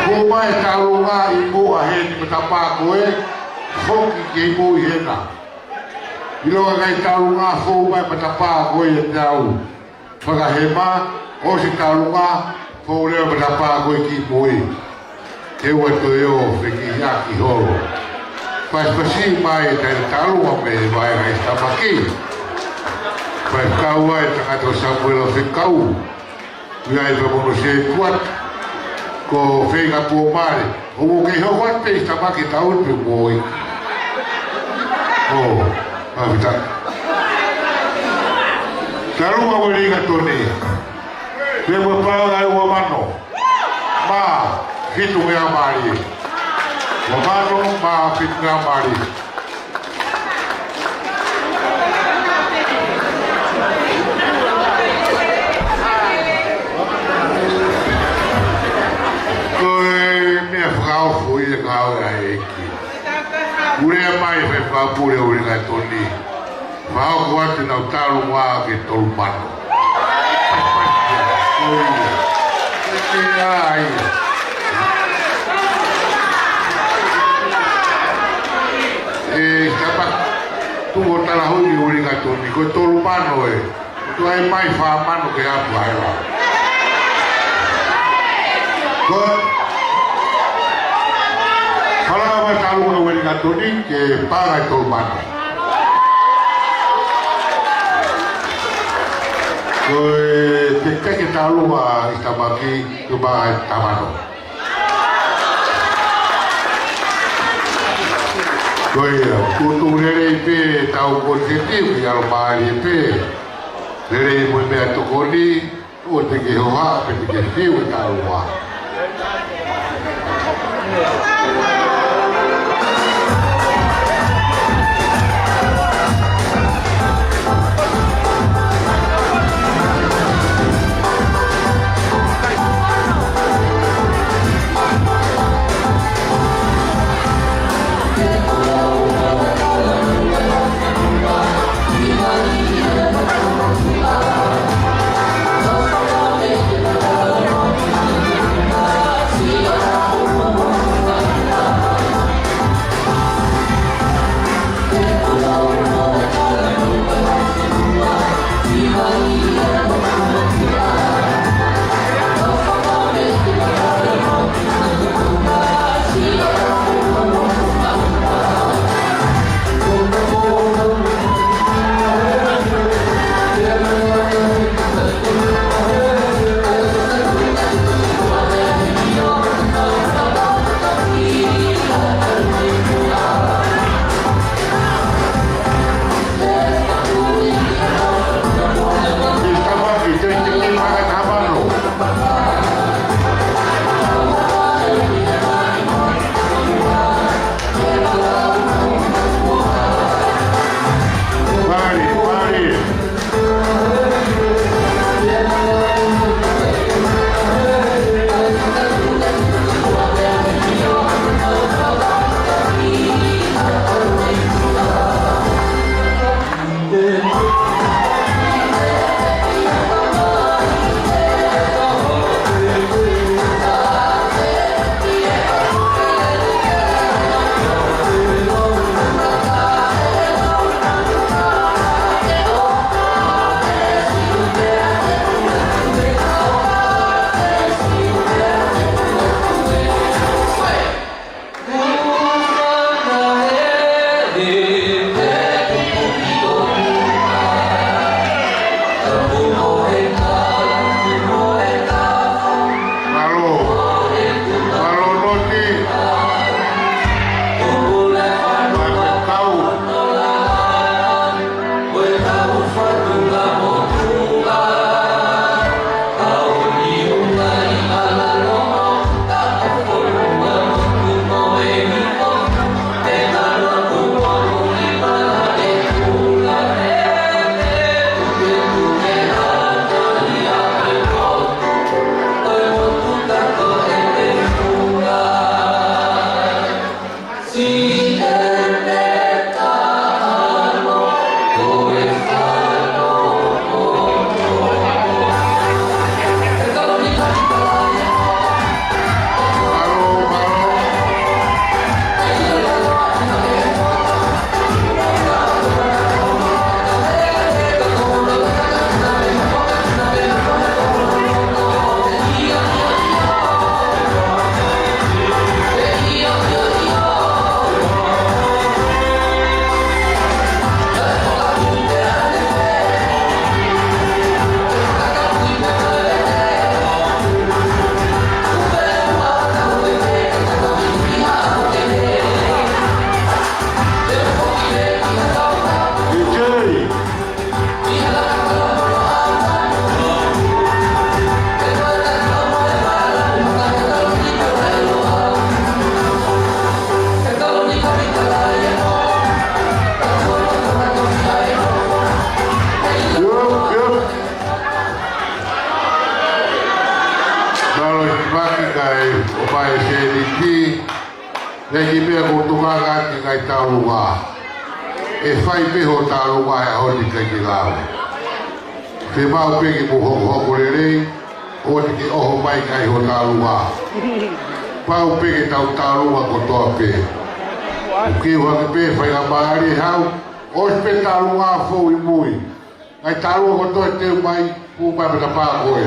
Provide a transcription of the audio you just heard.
Kumai talunga ibu ahen betapa kowe hoki ke ibu hena. Bilo kai talunga kumai betapa kowe jauh. Pagahema o si talunga kowe betapa kowe ki kowe. Kewa toyo feki yaki holo. Pas pasi mai dari talunga me mai kai Tamaki. Pas kau ai tengah tu Samuel fikau. Ia iba manusia kuat. Ko fega po mare o ke ho wat pe Tamaki taun pe boy oh avita taru ma boli ga toni le mo pa ai o mano ma fitu me amari o mano ma fitu me amari Kau fui de kau aí aqui. Ure mai fe fa pure ure ga toni. Mau kuat na talu wa ke tolmano. Ai. Siapa tu botar la hui ure ga toni ko tolmano Tu ai mai fa mano ke apa ai la. Kalau apa tahu kalau beri katoni ke pakai tolman. Kita kita tahu Tamaki tu pakai tamano. Kutu lere ipe tahu Koniseti biar mari ipe lere ipe tu koni tu tegi hoa tegi siu tahu hoa. Tamaki kai o pai se ni ki nei ki mea ko tunga ngati ngai taurunga e whai peho taurunga e honi kai ki ngāwe te mau peki mo hoko rerei o te ki oho mai kai ho taurunga pau peki tau taurunga ko toa pe ki hua ki pe whai a maari hau o pe taurunga fo i mui ngai taurunga ko toa te mai pu mai mata pā koe